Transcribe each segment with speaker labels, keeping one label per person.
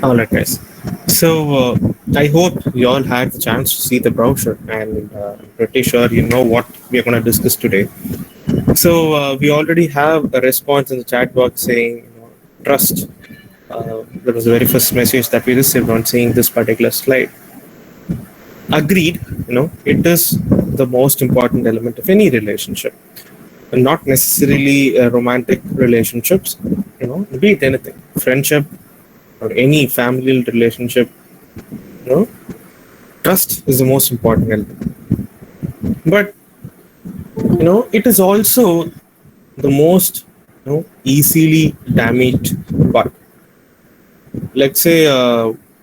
Speaker 1: All right, guys. So I hope you all had the chance to see the brochure, and I'm pretty sure you know what we are going to discuss today. So we already have a response in the chat box saying, trust. That was the very first message that we received on seeing this particular slide. Agreed. It is the most important element of any relationship, and not necessarily romantic relationships. Be it anything, friendship or any familial relationship. You know, trust is the most important element. But it is also the most easily damaged part. Let's say,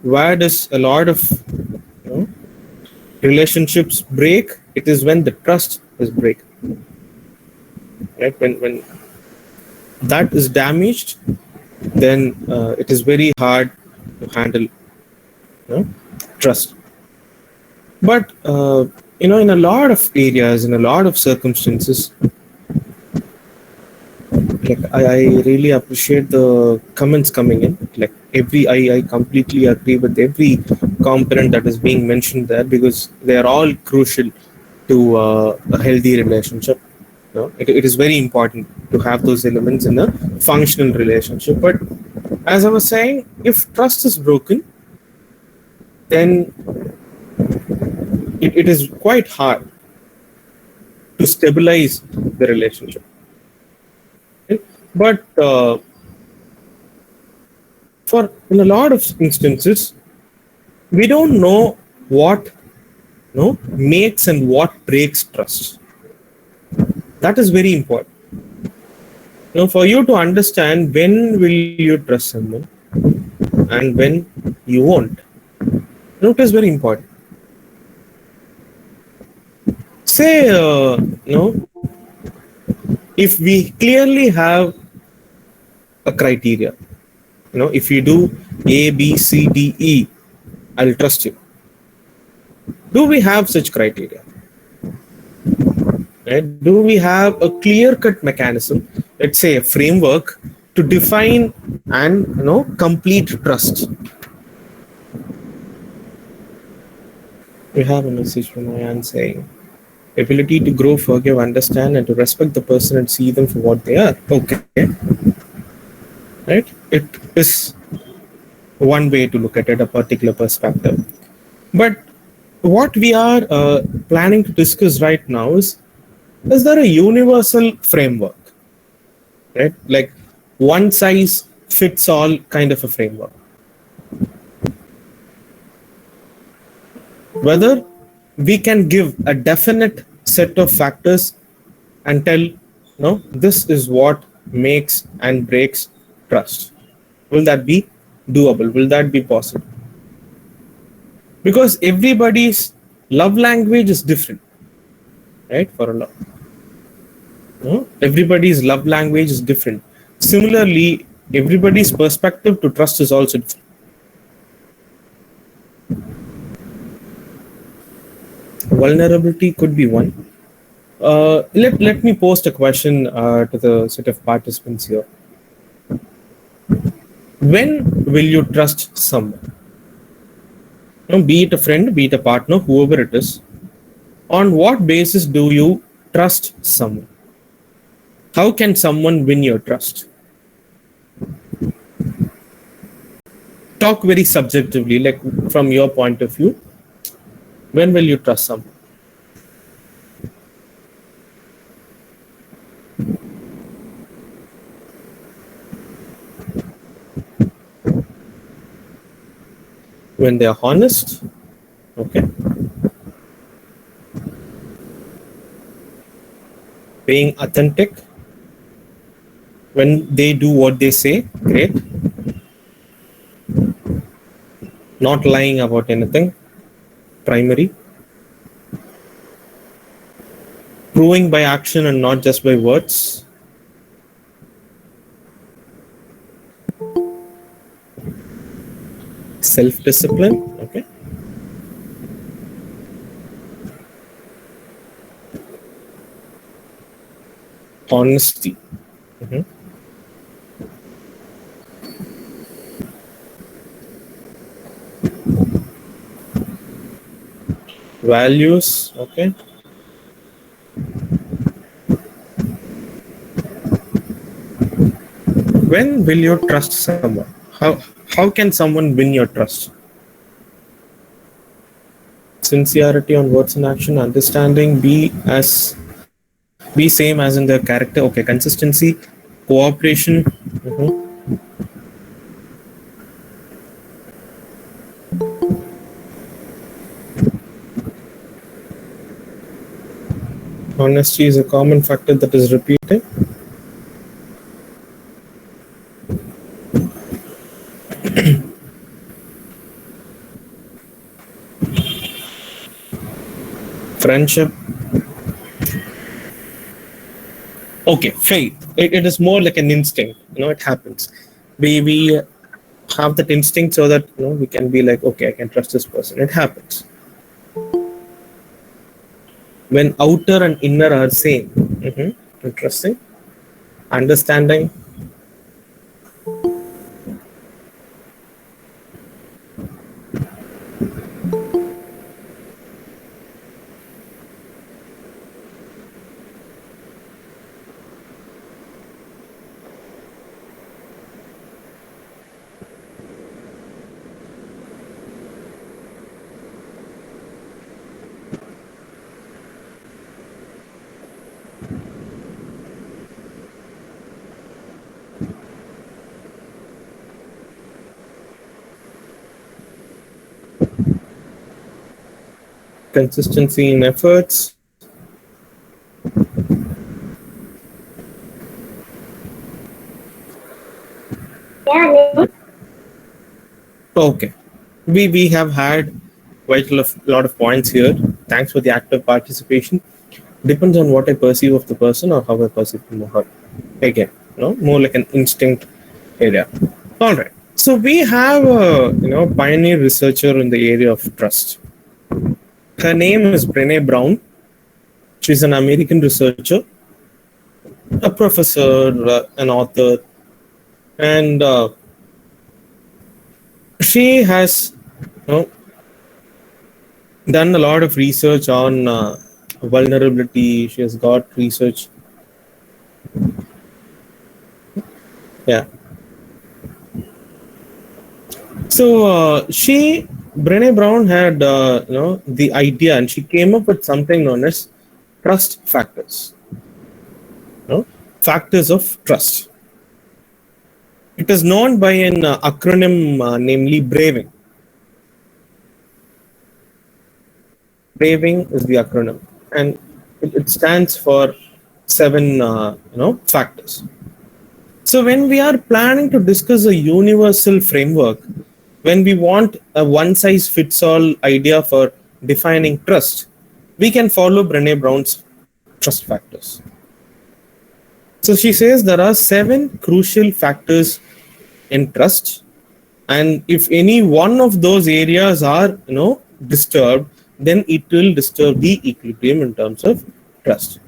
Speaker 1: where does a lot of you know, relationships break? It is when the trust is break. Right? When that is damaged, then it is very hard to handle trust. But in a lot of areas, in a lot of circumstances, like I really appreciate the comments coming in. Like I completely agree with every component that is being mentioned there, because they are all crucial to a healthy relationship. It is very important to have those elements in a functional relationship. But as I was saying, if trust is broken, then it is quite hard to stabilize the relationship. Okay? But for in a lot of instances, we don't know what makes and what breaks trust. That is very important. For you to understand when will you trust someone and when you won't. It is very important. Say, if we clearly have a criteria, if you do A, B, C, D, E, I'll trust you. Do we have such criteria? Right? Do we have a clear-cut mechanism, let's say a framework, to define and complete trust? We have a message from Ayan saying, ability to grow, forgive, understand, and to respect the person and see them for what they are. Okay. Right? It is one way to look at it, a particular perspective. But what we are planning to discuss right now is there a universal framework? Right? Like one size fits all kind of a framework. Whether we can give a definite set of factors and tell, no, this is what makes and breaks trust. Will that be doable? Will that be possible? Because everybody's love language is different, right? For a lot, everybody's love language is different. Similarly, everybody's perspective to trust is also different. Vulnerability could be one. Let me post a question to the set of participants here. When will you trust someone? Be it a friend, be it a partner, whoever it is. On what basis do you trust someone? How can someone win your trust? Talk very subjectively, like from your point of view. When will you trust someone? When they are honest, okay. Being authentic. When they do what they say, great. Not lying about anything, primary. Proving by action and not just by words. Self-discipline, okay. Honesty. Values. Okay. When will you trust someone? How can someone win your trust? Sincerity on words and action, understanding, be same as in their character. Okay, consistency, cooperation. Mhm. Honesty is a common factor that is repeated. Friendship. Okay, faith. It is more like an instinct. It happens. We have that instinct so that we can be like, okay, I can trust this person. It happens when outer and inner are same. Interesting. Understanding. Consistency in efforts. Okay, we have had quite a lot of points here. Thanks for the active participation. Depends on what I perceive of the person or how I perceive him or her. Again, more like an instinct area. All right. So we have a pioneer researcher in the area of trust. Her name is Brené Brown. She's an American researcher, a professor, an author, and she has you know, done a lot of research on vulnerability. She has got research. Yeah. So Brené Brown had the idea, and she came up with something known as trust factors. Factors of trust. It is known by an acronym, namely BRAVING. BRAVING is the acronym, and it stands for seven factors. So when we are planning to discuss a universal framework, when we want a one size fits all idea for defining trust, we can follow Brené Brown's trust factors. So she says there are seven crucial factors in trust, and if any one of those areas are disturbed, then it will disturb the equilibrium in terms of trust.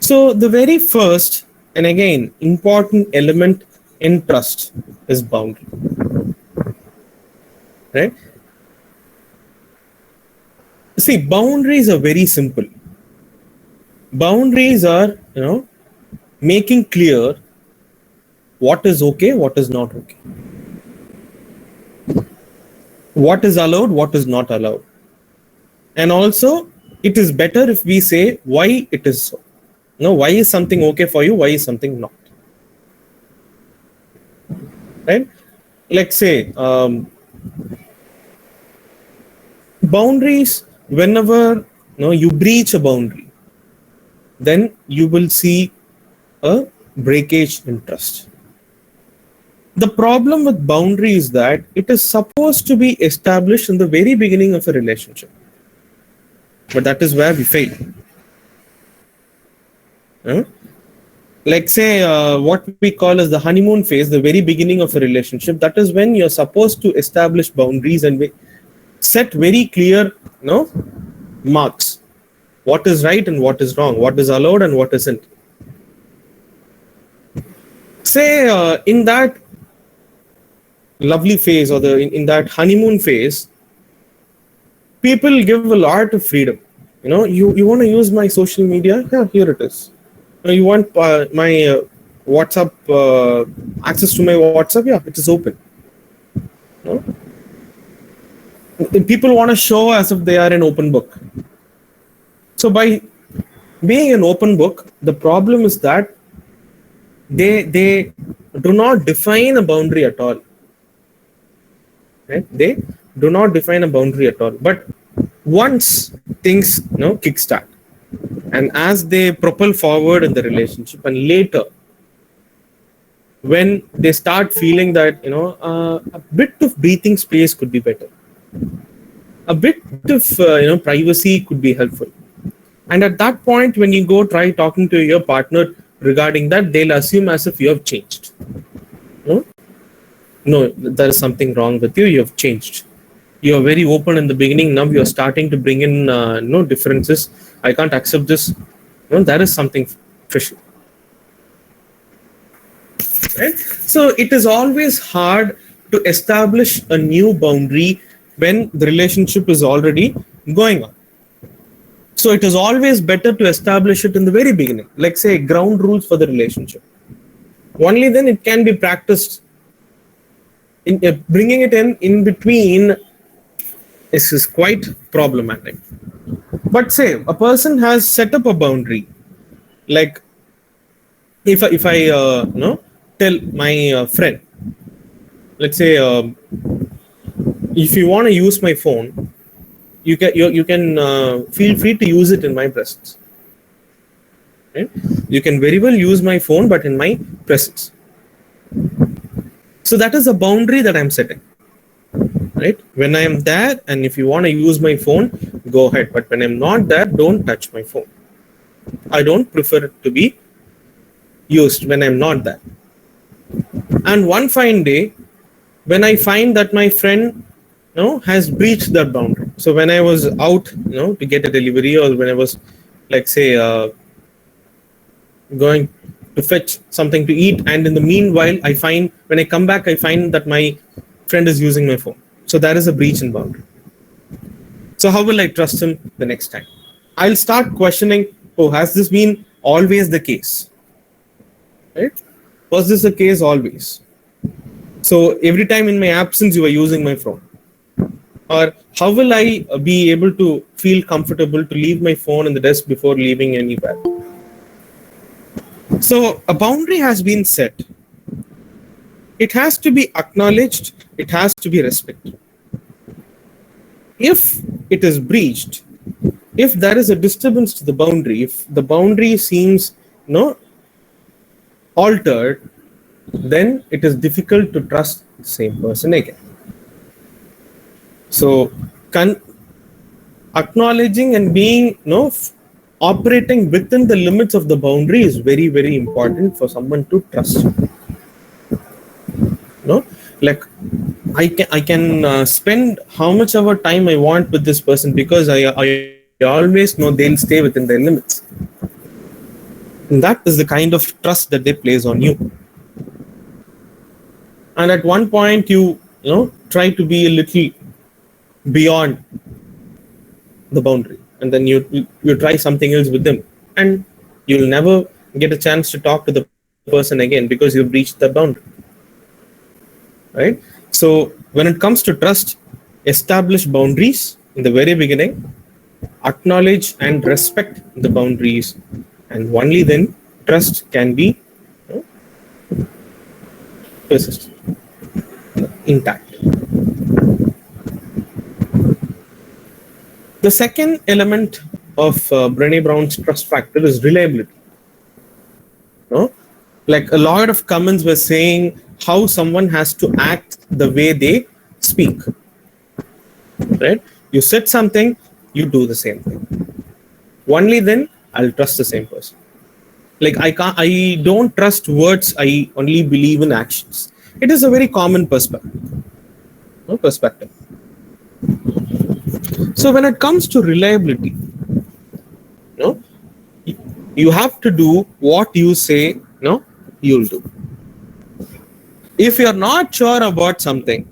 Speaker 1: So the very first and again important element in trust is boundary, right? See, boundaries are very simple. Boundaries are making clear what is okay, what is not okay, what is allowed, what is not allowed, and also it is better if we say why it is so. Why is something okay for you, why is something not, right? Like say boundaries, whenever you breach a boundary, then you will see a breakage in trust. The problem with boundary is that it is supposed to be established in the very beginning of a relationship, but that is where we fail. Huh? Like say what we call as the honeymoon phase, the very beginning of a relationship, that is when you're supposed to establish boundaries and set very clear marks, what is right and what is wrong, what is allowed and what isn't. Say in that lovely phase, or in that honeymoon phase, People give a lot of freedom. You want to use my social media? Yeah, here it is. You want my WhatsApp access to my WhatsApp? Yeah, it is open. You know? People want to show as if they are an open book. So by being an open book, the problem is that they do not define a boundary at all. Right? They do not define a boundary at all. But once things kickstart, and as they propel forward in the relationship, and later when they start feeling that a bit of breathing space could be better, a bit of privacy could be helpful. And at that point, when you go try talking to your partner regarding that, they'll assume as if you have changed. No, no, there is something wrong with you. You have changed. You are very open in the beginning. Now you are starting to bring in no differences. I can't accept this. There is something fishy. Right? So it is always hard to establish a new boundary when the relationship is already going on. So it is always better to establish it in the very beginning, like say ground rules for the relationship. Only then it can be practiced. Bringing it in between is quite problematic. But say a person has set up a boundary, like if I tell my friend, let's say if you want to use my phone, you can feel free to use it in my presence. Right? You can very well use my phone, but in my presence. So that is a boundary that I'm setting. Right? When I am there, and if you want to use my phone, go ahead. But when I'm not there, don't touch my phone. I don't prefer it to be used when I'm not there. And one fine day, when I find that my friend has breached that boundary. So when I was out to get a delivery, or when I was, like say going to fetch something to eat, and in the meanwhile when I come back, I find that my friend is using my phone. So there is a breach in boundary. So how will I trust him the next time? I'll start questioning, has this been always the case? Right? Was this the case always? So every time in my absence you are using my phone? Or how will I be able to feel comfortable to leave my phone in the desk before leaving anywhere? So a boundary has been set. It has to be acknowledged. It has to be respected. If it is breached, if there is a disturbance to the boundary, if the boundary seems altered, then it is difficult to trust the same person again. So acknowledging and being operating within the limits of the boundary is very, very important for someone to trust. Like I can spend how much of a time I want with this person, because I always know they'll stay within their limits. And that is the kind of trust that they place on you. And at one point you try to be a little beyond the boundary, and then you try something else with them, and you'll never get a chance to talk to the person again because you've breached that boundary. Right? So when it comes to trust, establish boundaries in the very beginning, acknowledge and respect the boundaries, and only then trust can be persistent, intact. The second element of Brené Brown's trust factor is reliability. Like a lot of comments were saying how someone has to act the way they speak. Right? You said something, you do the same thing. Only then I'll trust the same person. Like I don't trust words, I only believe in actions. It is a very common perspective. So when it comes to reliability, you have to do what you say you'll do. If you're not sure about something,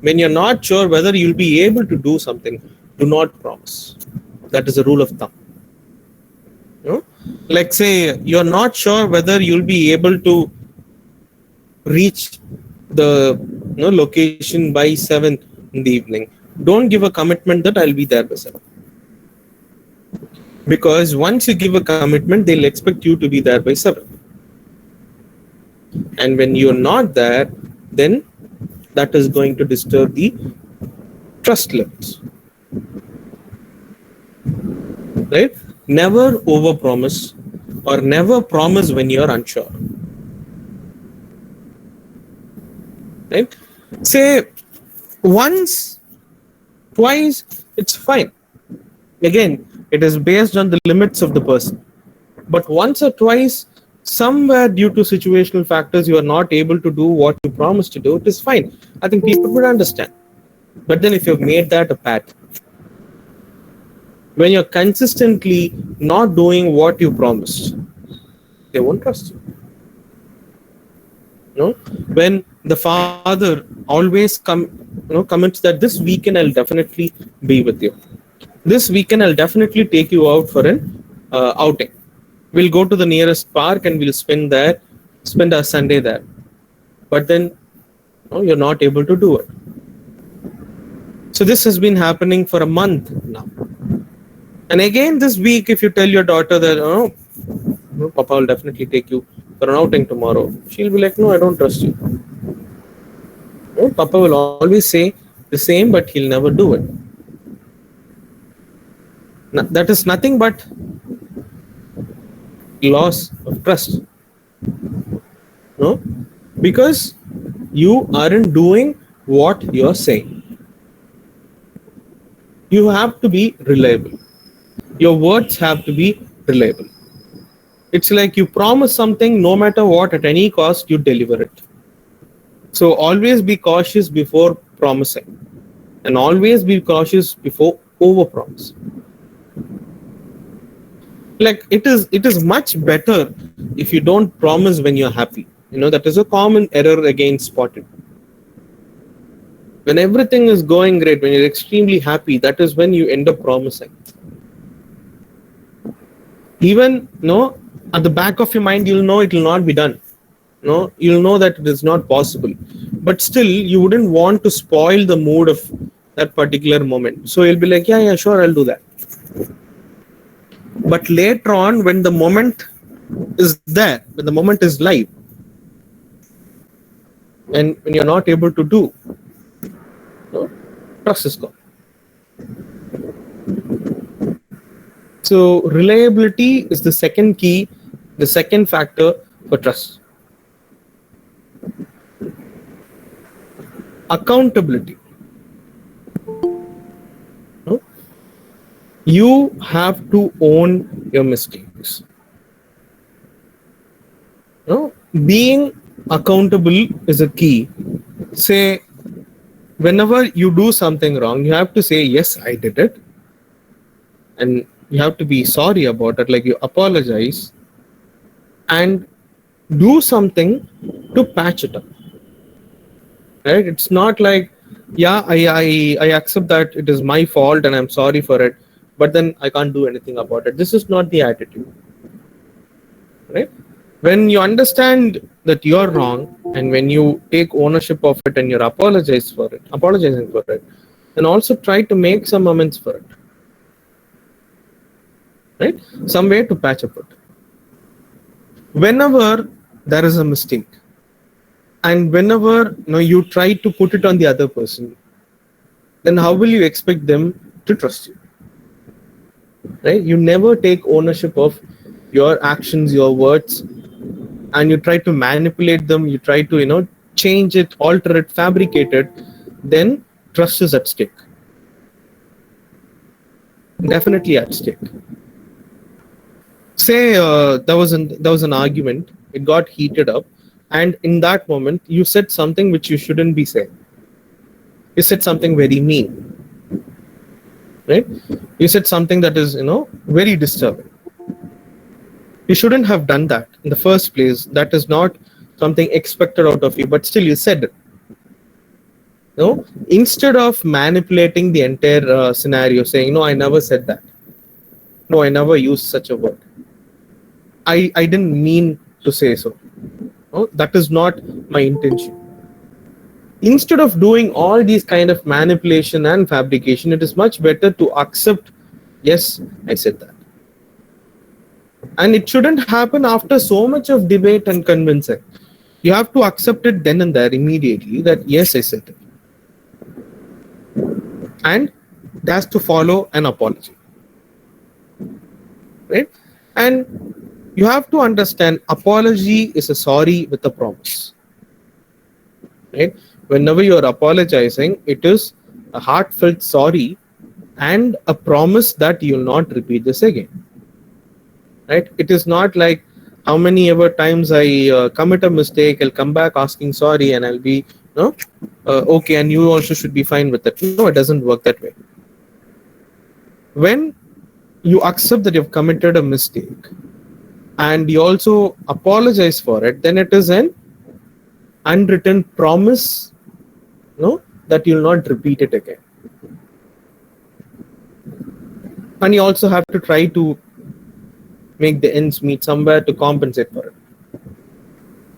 Speaker 1: when you're not sure whether you'll be able to do something, do not promise. That is a rule of thumb. You know? Like say you're not sure whether you'll be able to reach the location by 7 in the evening. Don't give a commitment that I'll be there by 7. Because once you give a commitment, they'll expect you to be there by 7. And when you're not there, then that is going to disturb the trust levels. Right? Never overpromise or never promise when you're unsure. Right? Say once, twice, it's fine. Again, it is based on the limits of the person. But once or twice, somewhere due to situational factors, you are not able to do what you promised to do, it is fine. I think people would understand. But then if you've made that a pattern, when you're consistently not doing what you promised, they won't trust you. When the father always commits that this weekend I'll definitely be with you. This weekend I'll definitely take you out for an outing. We'll go to the nearest park and we'll spend our Sunday there. But then you're not able to do it. So this has been happening for a month now. And again this week, if you tell your daughter that Papa will definitely take you for an outing tomorrow, she'll be like, no, I don't trust you. Papa will always say the same, but he'll never do it. That is nothing but loss of trust. No? Because you aren't doing what you're saying. You have to be reliable. Your words have to be reliable. It's like you promise something, no matter what, at any cost, you deliver it. So always be cautious before promising, and always be cautious before overpromise. Like it is much better if you don't promise when you're happy. That is a common error again spotted. When everything is going great, when you're extremely happy, that is when you end up promising. Even at the back of your mind, you'll know it will not be done. You'll know that it is not possible. But still, you wouldn't want to spoil the mood of that particular moment. So you'll be like, yeah, sure, I'll do that. But later on, when the moment is there, when the moment is live, and when you're not able to do, trust is gone. So reliability is the second key, the second factor for trust. Accountability. You have to own your mistakes. Being accountable is a key. Say, whenever you do something wrong, you have to say, yes, I did it. And you have to be sorry about it, like you apologize and do something to patch it up. Right? It's not like, yeah, I accept that it is my fault and I'm sorry for it, but then I can't do anything about it. This is not the attitude. Right? When you understand that you're wrong and when you take ownership of it and you're apologizing for it, then also try to make some amends for it. Right? Some way to patch up it. Whenever there is a mistake, and whenever you try to put it on the other person, then how will you expect them to trust you? Right? You never take ownership of your actions, your words, and you try to manipulate them, you try to change it, alter it, fabricate it, then trust is at stake. Definitely at stake. Say there was an argument, it got heated up, and in that moment you said something which you shouldn't be saying. You said something very mean, right? You said something that is very disturbing. You shouldn't have done that in the first place. That is not something expected out of you, but still you said it. Instead of manipulating the entire scenario, saying, no, I never said that. No, I never used such a word. I didn't mean to say so. No, that is not my intention. Instead of doing all these kind of manipulation and fabrication, it is much better to accept, yes, I said that. And it shouldn't happen after so much of debate and convincing. You have to accept it then and there immediately that, yes, I said it. And it has to follow an apology. Right? And you have to understand apology is a sorry with a promise. Right? Whenever you are apologizing, it is a heartfelt sorry and a promise that you will not repeat this again. Right? It is not like how many ever times I commit a mistake, I'll come back asking sorry and I'll be no okay, and you also should be fine with it. No, it doesn't work that way. When you accept that you've committed a mistake and you also apologize for it, then it is an unwritten promise, that you'll not repeat it again. And you also have to try to make the ends meet somewhere to compensate for it.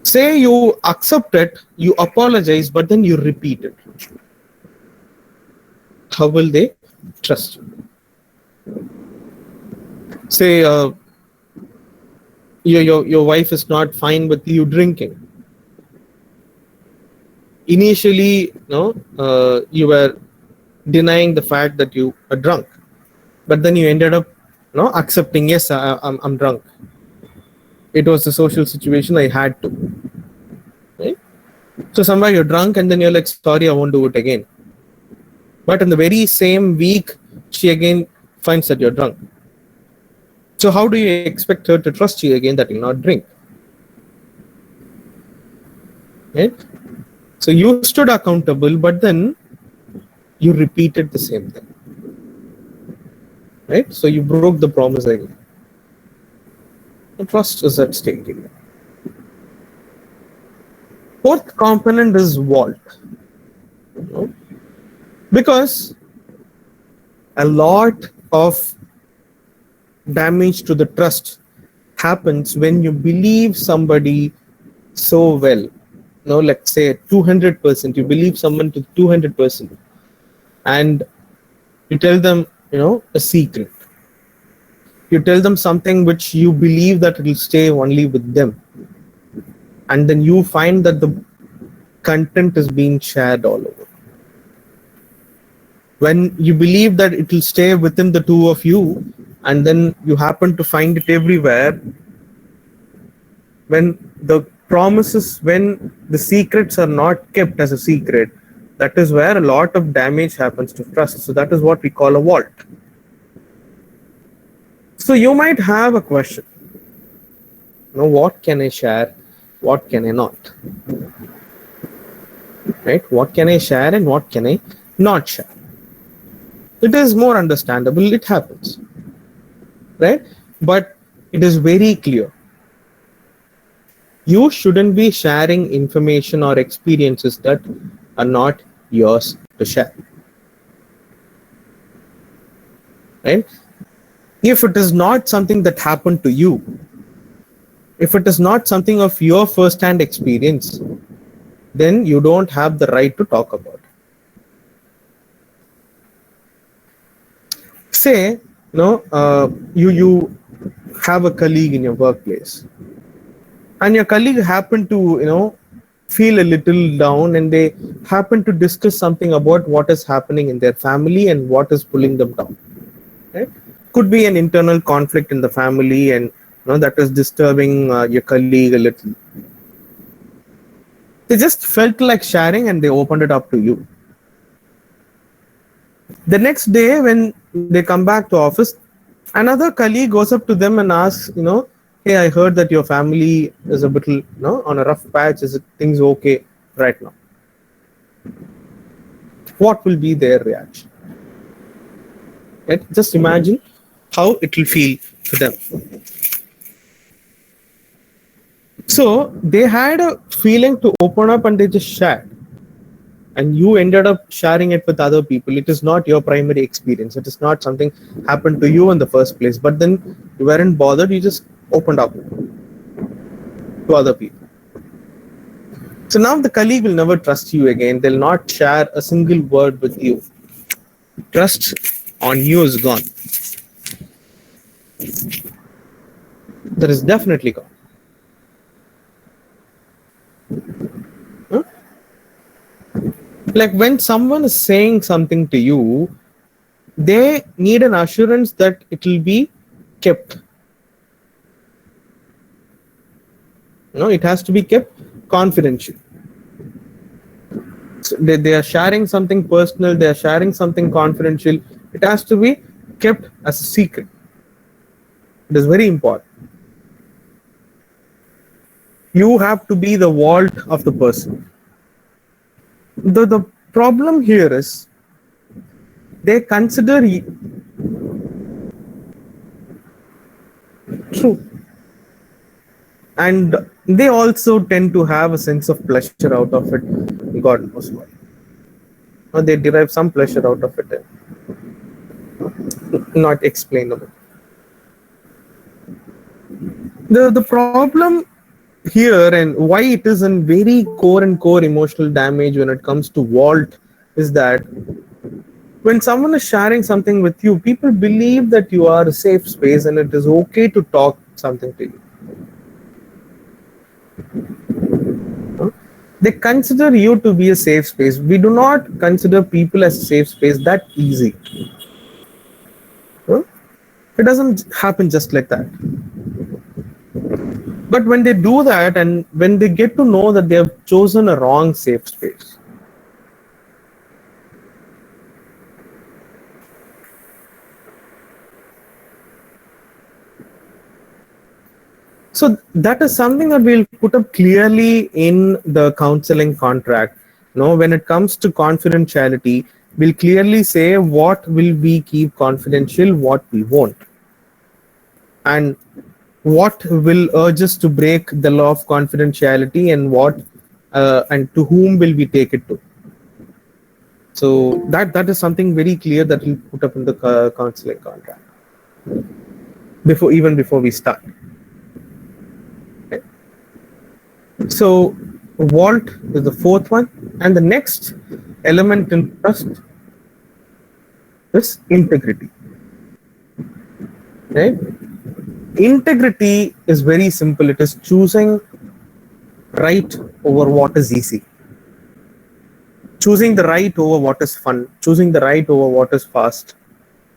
Speaker 1: Say you accept it, you apologize, but then you repeat it. How will they trust you? Say your wife is not fine with you drinking. Initially, you were denying the fact that you are drunk, but then you ended up, accepting. Yes, I'm drunk. It was a social situation. I had to. Right? So somewhere you're drunk, and then you're like, sorry, I won't do it again. But in the very same week, she again finds that you're drunk. So how do you expect her to trust you again that you'll not drink? Right? So you stood accountable, but then you repeated the same thing. Right? So you broke the promise again. The trust is at stake again. Fourth component is vault. Because a lot of damage to the trust happens when you believe somebody so well. Let's say 200%, you believe someone to 200%, and you tell them, a secret. You tell them something which you believe that it will stay only with them, and then you find that the content is being shared all over. When you believe that it will stay within the two of you, and then you happen to find it everywhere, when the promises, when the secrets are not kept as a secret, that is where a lot of damage happens to trust. So that is what we call a vault. So you might have a question. What can I share? What can I not? Right? What can I share and what can I not share? It is more understandable. It happens. Right? But it is very clear. You shouldn't be sharing information or experiences that are not yours to share. Right? If it is not something that happened to you, if it is not something of your first-hand experience, then you don't have the right to talk about it. Say, you have a colleague in your workplace, and your colleague happened to, feel a little down, and they happen to discuss something about what is happening in their family and what is pulling them down. Right? Could be an internal conflict in the family, and that is disturbing your colleague a little. They just felt like sharing, and they opened it up to you. The next day, when they come back to office, another colleague goes up to them and asks, hey, I heard that your family is a little, on a rough patch. Is it things okay right now? What will be their reaction? Right? Just imagine how it will feel to them. So they had a feeling to open up, and they just shared. and you ended up sharing it with other people. It is not your primary experience. It is not something happened to you in the first place. But then you weren't bothered. You just opened up to other people. So now the colleague will never trust you again. They'll not share a single word with you. Trust on you is gone. That is definitely gone. Huh? Like when someone is saying something to you, they need an assurance that it will be kept. It has to be kept confidential. So they are sharing something personal, they are sharing something confidential. It has to be kept as a secret. It is very important. You have to be the vault of the person. The problem here is they consider true, and they also tend to have a sense of pleasure out of it. God knows why. They derive some pleasure out of it, not explainable. The problem here, and why it is a very core emotional damage when it comes to vault, is that when someone is sharing something with you, people believe that you are a safe space and it is okay to talk something to you. They consider you to be a safe space. We do not consider people as a safe space that easy. It doesn't happen just like that. But when they do that, and when they get to know that they have chosen a wrong safe space, so that is something that we'll put up clearly in the counseling contract. When it comes to confidentiality, we'll clearly say what will we keep confidential, what we won't, and what will urge us to break the law of confidentiality, and what and to whom will we take it to. So that is something very clear that we'll put up in the counseling contract before we start. Okay. So vault is the fourth one, and the next element in trust is integrity. Right? Integrity is very simple. It is choosing right over what is easy, choosing the right over what is fun, choosing the right over what is fast.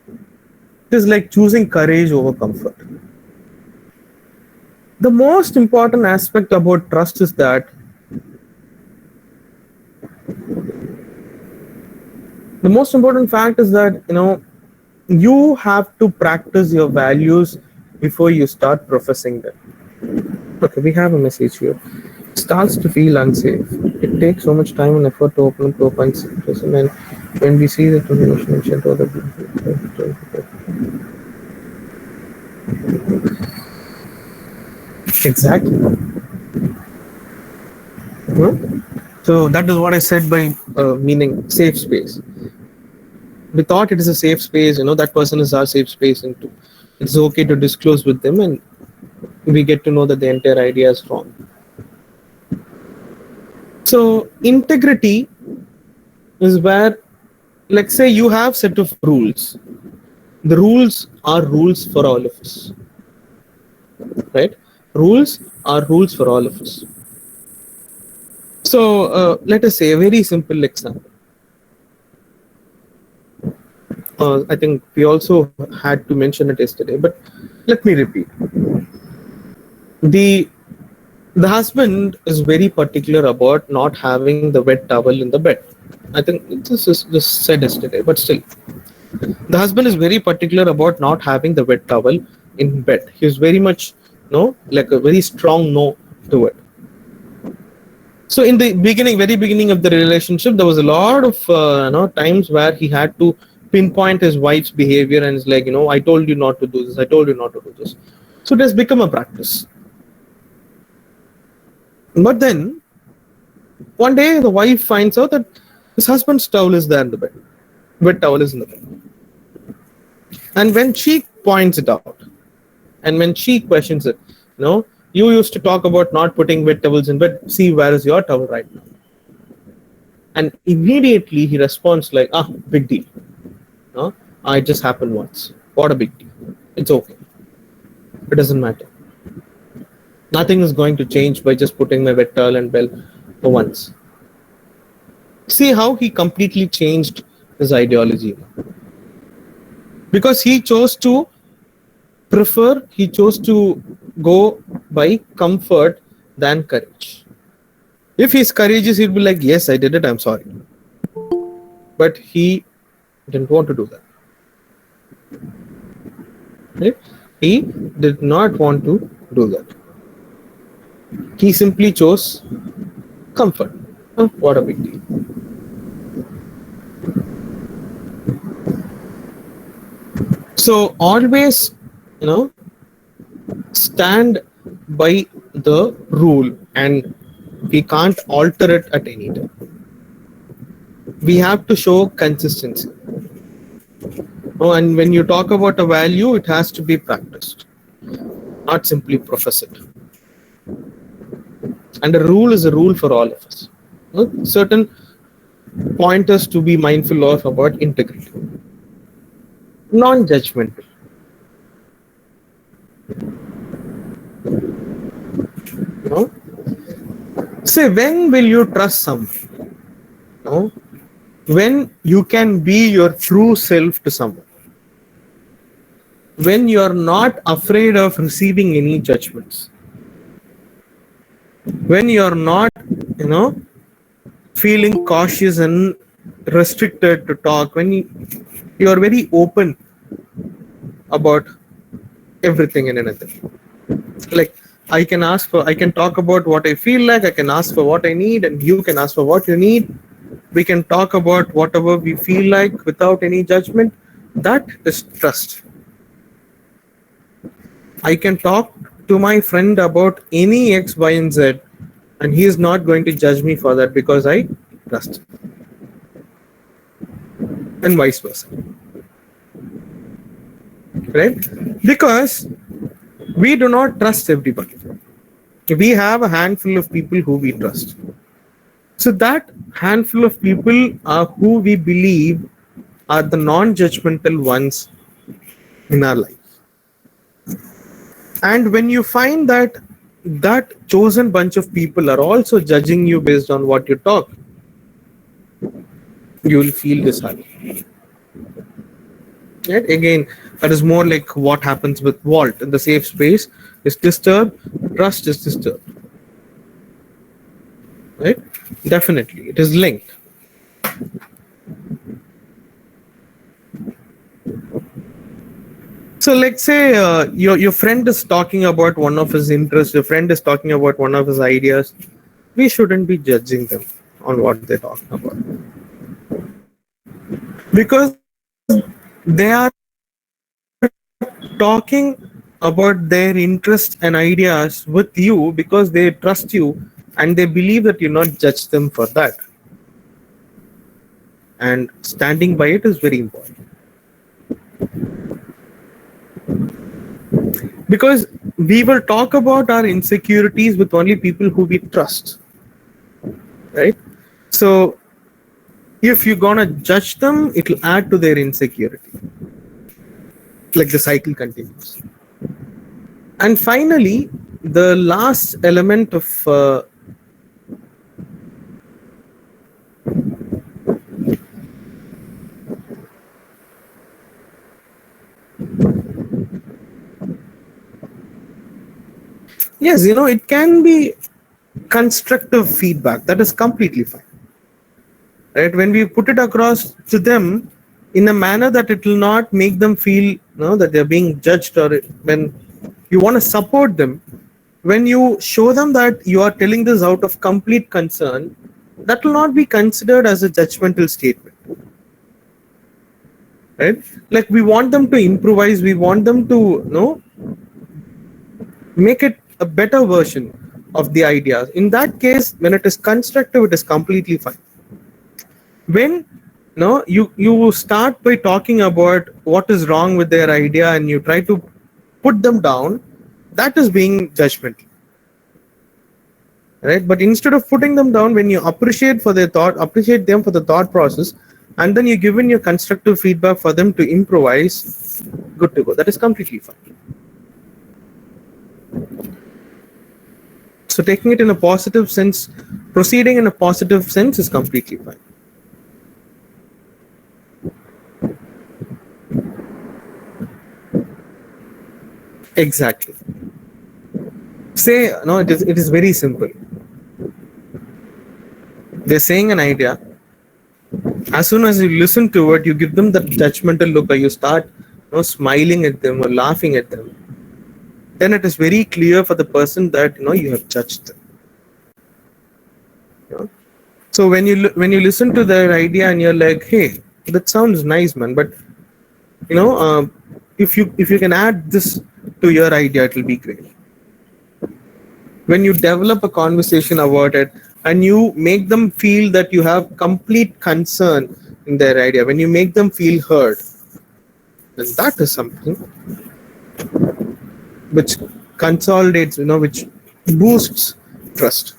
Speaker 1: It is like choosing courage over comfort. The most important aspect about trust is that the most important fact is that you have to practice your values before you start professing them. Okay, we have a message here. Starts to feel unsafe. It takes so much time and effort to open up to a person, and when we see that information mentioned to other people. Exactly. So that is what I said by meaning safe space. We thought it is a safe space, that person is our safe space, and it's okay to disclose with them, and we get to know that the entire idea is wrong. So integrity is where, let's say you have set of rules. The rules are rules for all of us, right? Rules are rules for all of us. So let us say a very simple example. I think we also had to mention it yesterday, but let me repeat. The husband is very particular about not having the wet towel in the bed. I think this is just said yesterday, but still, the husband is very particular about not having the wet towel in bed. He is very much like a very strong no to it. So in the very beginning of the relationship, there was a lot of times where he had to pinpoint his wife's behavior, and it's like, I told you not to do this, I told you not to do this. So it has become a practice. But then one day the wife finds out that His husband's towel is there in the bed. Wet towel is in the bed. And when she points it out, and when she questions it, you used to talk about not putting wet towels in bed. See, where is your towel right now? And immediately he responds like, big deal. No, it just happened once. What a big deal. It's okay. It doesn't matter. Nothing is going to change by just putting my wet towel and bell for once. See how he completely changed his ideology. Because he chose to go by comfort than courage. If he's courageous, he'd be like, yes, I did it, I'm sorry. But he didn't want to do that. Right? He did not want to do that. He simply chose comfort. What a big deal. So always, stand by the rule, and we can't alter it at any time. We have to show consistency. And when you talk about a value, it has to be practiced, not simply profess it. And a rule is a rule for all of us. Certain pointers to be mindful of about integrity. Non-judgmental. Say, when will you trust someone? When you can be your true self to someone. When you are not afraid of receiving any judgments. When you are not, feeling cautious and restricted to talk. When you are very open about everything and anything. Like, I can talk about what I feel like, I can ask for what I need, and you can ask for what you need. We can talk about whatever we feel like without any judgment. That is trust. I can talk to my friend about any X, Y, and Z, and he is not going to judge me for that because I trust him. And vice versa. Right? Because we do not trust everybody. We have a handful of people who we trust. So that handful of people are who we believe are the non-judgmental ones in our life. And when you find that that chosen bunch of people are also judging you based on what you talk, you will feel disheartened. Right? Again, that is more like what happens with Walt. In the safe space is disturbed, trust is disturbed. Right? Definitely, it is linked. So let's say your friend is talking about one of his interests, your friend is talking about one of his ideas. We shouldn't be judging them on what they're talking about. Because they are talking about their interests and ideas with you because they trust you and they believe that you not judge them for that. And standing by it is very important. Because we will talk about our insecurities with only people who we trust. Right? So if you're gonna judge them, it'll add to their insecurity. Like the cycle continues. And finally, the last element of yes, it can be constructive feedback. That is completely fine. Right? When we put it across to them in a manner that it will not make them feel that they're being judged, or when you want to support them, when you show them that you are telling this out of complete concern, that will not be considered as a judgmental statement. Right? Like, we want them to improvise, we want them to make it a better version of the ideas. In that case, when it is constructive, it is completely fine. When no you start by talking about what is wrong with their idea and you try to put them down, that is being judgmental, right? But instead of putting them down, when you appreciate them for the thought process, and then you give in your constructive feedback for them to improvise, good to go. That is completely fine. So taking it in a positive sense, proceeding in a positive sense is completely fine. Exactly. Say no, it is very simple. They're saying an idea. As soon as you listen to it, you give them that judgmental look, or you start smiling at them or laughing at them. Then it is very clear for the person that you have judged them. You know? So when you listen to their idea and you're like, hey, that sounds nice, man, but you know, uh, if you can add this to your idea, it will be great. When you develop a conversation about it and you make them feel that you have complete concern in their idea, when you make them feel heard, then that is something which consolidates, which boosts trust.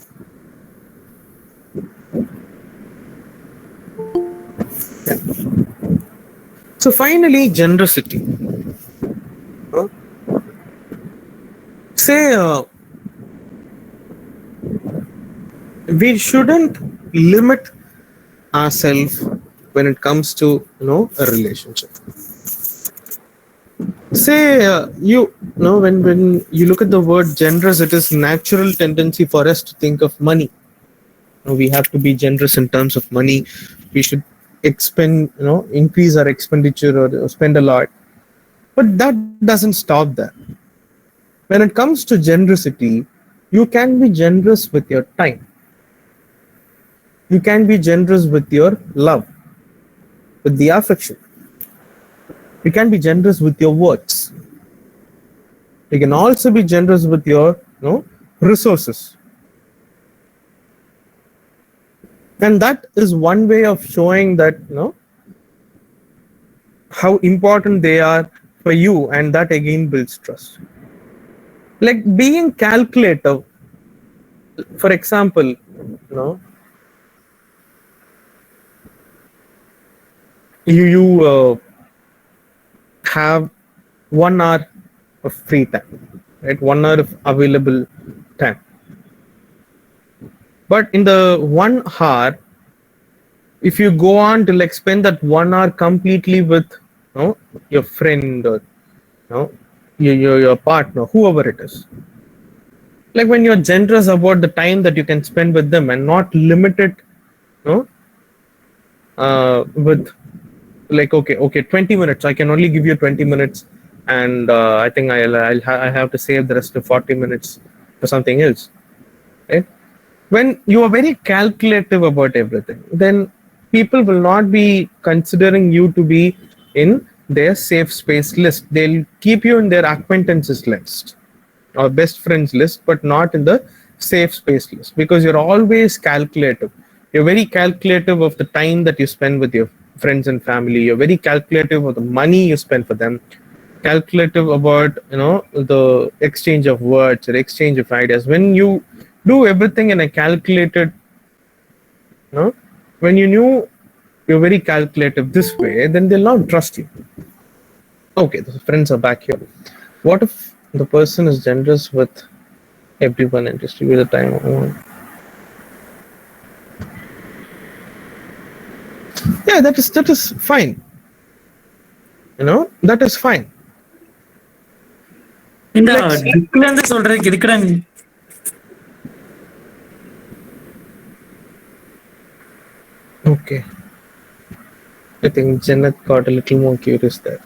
Speaker 1: Yeah. So finally, generosity. Uh, Say we shouldn't limit ourselves when it comes to a relationship. Say when you look at the word generous, it is natural tendency for us to think of money. We have to be generous in terms of money. We should expend, increase our expenditure or spend a lot. But that doesn't stop there. When it comes to generosity, you can be generous with your time. You can be generous with your love, with the affection. You can be generous with your words. You can also be generous with your resources. And that is one way of showing that how important they are for you, and that again builds trust. Like being calculative, for example, you have 1 hour of free time, right? 1 hour of available time. But in the 1 hour, if you go on to like spend that 1 hour completely with your friend or your partner, whoever it is, like when you're generous about the time that you can spend with them and not limit it with like, okay, 20 minutes, I can only give you 20 minutes, and I think I have to save the rest of 40 minutes for something else, right? When you are very calculative about everything, then people will not be considering you to be in their safe space list. They'll keep you in their acquaintances list or best friends list, but not in the safe space list, because you're always calculative. You're very calculative of the time that you spend with your friends and family. You're very calculative of the money you spend for them, calculative about the exchange of words or exchange of ideas. When you do everything in a calculated, you know when you knew you're very calculative this way, then they'll not trust you. Okay, the friends are back here. What if the person is generous with everyone and distribute the time? Yeah, that is fine. That is fine.
Speaker 2: இந்த
Speaker 1: Like,
Speaker 2: டிக்ல இருந்து சொல்றதுக்கு இருக்கிறாங்க.
Speaker 1: okay, I think Janet got a little more curious there.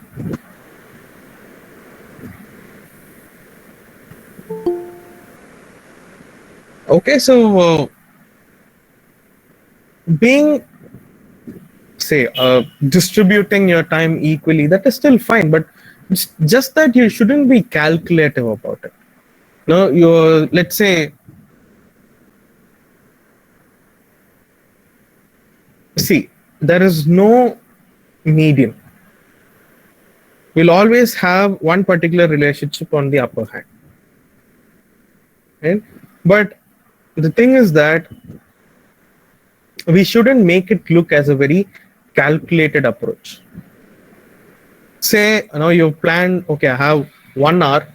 Speaker 1: Okay, so being, say, distributing your time equally, that is still fine, but it's just that you shouldn't be calculative about it. No, you're, let's say, see, there is no medium. We'll always have one particular relationship on the upper hand, right? But the thing is that we shouldn't make it look as a very calculated approach. Say, you've planned, okay, I have 1 hour,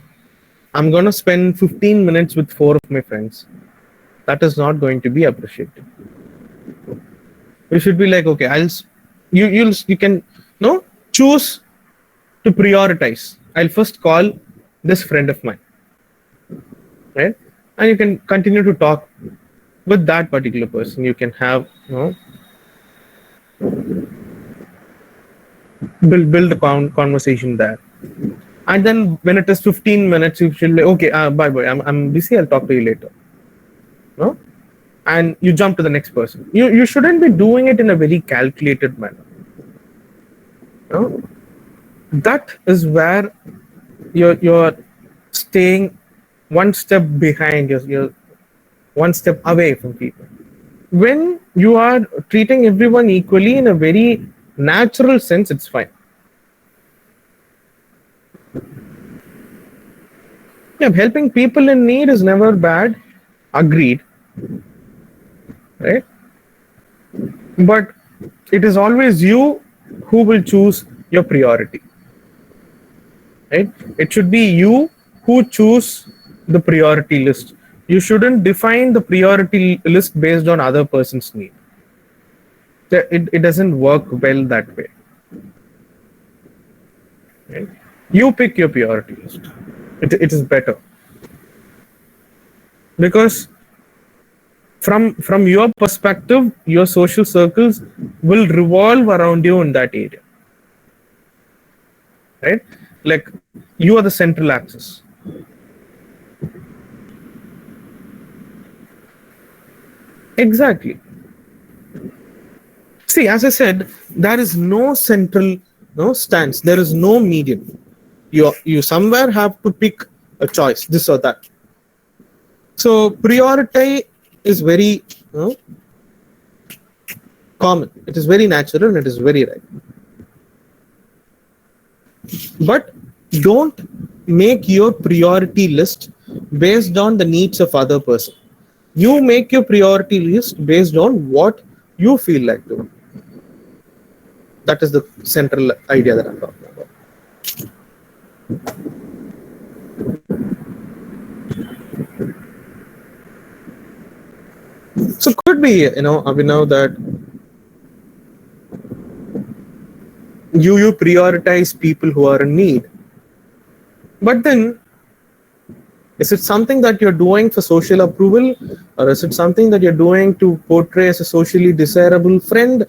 Speaker 1: I'm going to spend 15 minutes with four of my friends. That is not going to be appreciated. You should be like, okay, you can choose to prioritize. I'll first call this friend of mine, right? And you can continue to talk with that particular person. You can have build a conversation there. And then when it is 15 minutes, you should be okay, bye bye. I'm busy. I'll talk to you later. No, and you jump to the next person. You shouldn't be doing it in a very calculated manner. No, that is where you're staying one step behind. You're one step away from people. When you are treating everyone equally in a very natural sense, it's fine. Yeah, helping people in need is never bad. Agreed. Right? But it is always you who will choose your priority. Right? It should be you who choose the priority list. You shouldn't define the priority list based on other person's need. It doesn't work well that way. Right? You pick your priority list. It is better. Because from your perspective, your social circles will revolve around you in that area. Right? Like you are the central axis. Exactly. See, as I said, there is no central stance. There is no medium. You somewhere have to pick a choice, this or that. So priority is very common. It is very natural and it is very right. But don't make your priority list based on the needs of other person. You make your priority list based on what you feel like doing. That is the central idea that I'm talking about. So could be, Abhinav, that you prioritize people who are in need. But then, is it something that you're doing for social approval, or is it something that you're doing to portray as a socially desirable friend,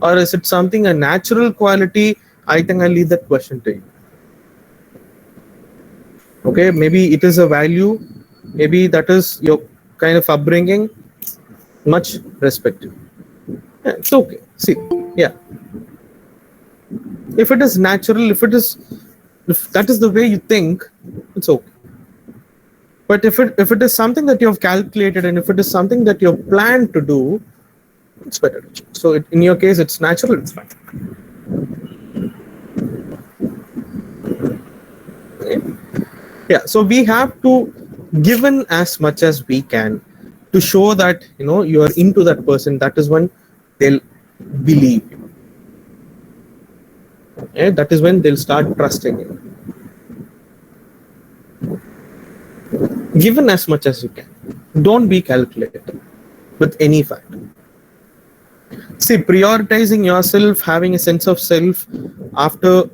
Speaker 1: or is it something a natural quality? I think I'll leave that question to you. Okay, maybe it is a value, maybe that is your kind of upbringing. Much respected. Yeah, it's okay. See, yeah. If it is natural, if that is the way you think, it's okay. But if it is something that you have calculated and if it is something that you have planned to do, it's better to change. So in your case, it's natural, it's fine. Okay. Yeah, so we have to give in as much as we can to show that you are into that person. That is when they'll believe you. Okay? That is when they'll start trusting you. Given as much as you can. Don't be calculated with any fact. See, prioritizing yourself, having a sense of self after,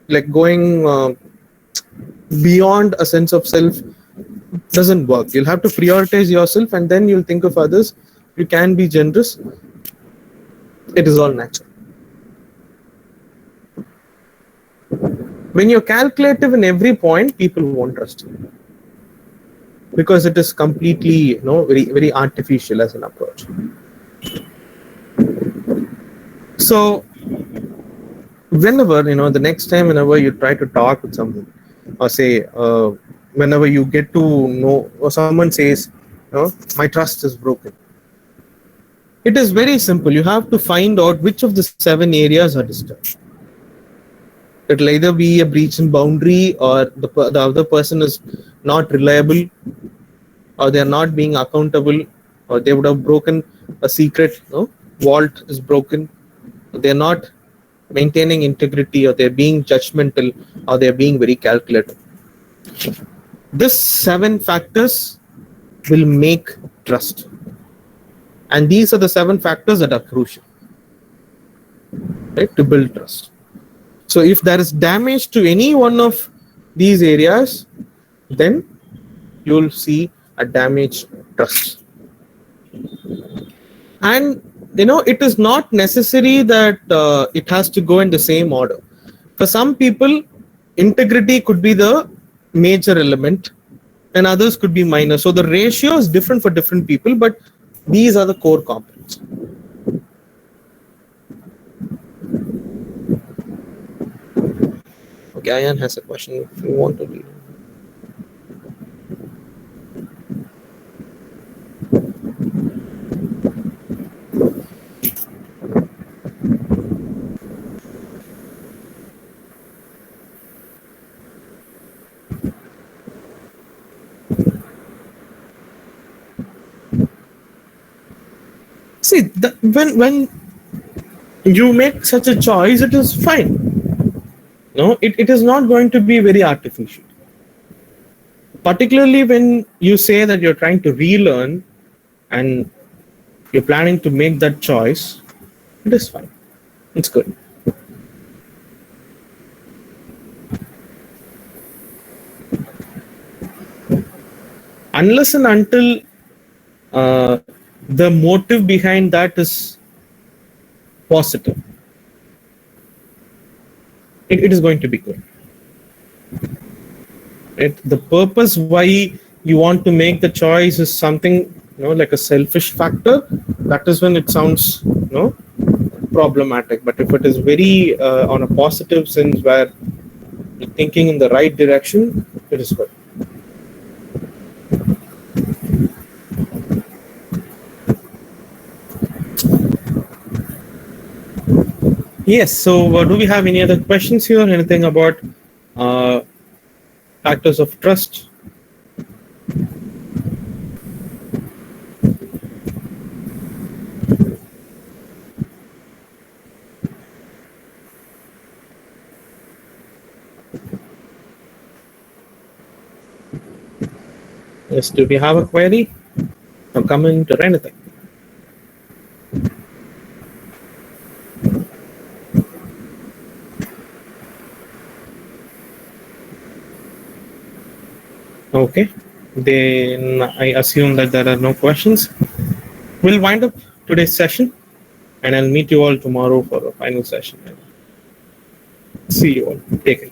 Speaker 1: like going beyond a sense of self doesn't work. You'll have to prioritize yourself and then you'll think of others. You can be generous. It is all natural. When you're calculative in every point, people won't trust you. Because it is completely, very, very artificial as an approach. So, whenever, the next time, whenever you try to talk with someone, or say, whenever you get to know, or someone says, my trust is broken. It is very simple. You have to find out which of the 7 areas are disturbed. It'll either be a breach in boundary, or the other person is not reliable, or they are not being accountable, or they would have broken a secret, vault is broken, they're not maintaining integrity, or they're being judgmental, or they're being very calculative. This 7 factors will make trust, and these are the 7 factors that are crucial, right, to build trust. So if there is damage to any one of these areas, then you'll see a damaged trust. And it is not necessary that it has to go in the same order. For some people, integrity could be the major element, and others could be minor. So the ratio is different for different people, but these are the core components. Okay, Ayan has a question if you want to read. See, when you make such a choice, it is fine. No, it is not going to be very artificial. Particularly when you say that you're trying to relearn and you're planning to make that choice, it is fine. It's good. Unless and until the motive behind that is positive, it is going to be good. The purpose why you want to make the choice is something, like a selfish factor. That is when it sounds, problematic. But if it is very on a positive sense, where you're thinking in the right direction, it is good. Yes. So, do we have any other questions here? Anything about uh, factors of trust? Yes. Do we have a query or comment or anything? Okay. Then I assume that there are no questions. We'll wind up today's session, and I'll meet you all tomorrow for the final session. See you all. Take care.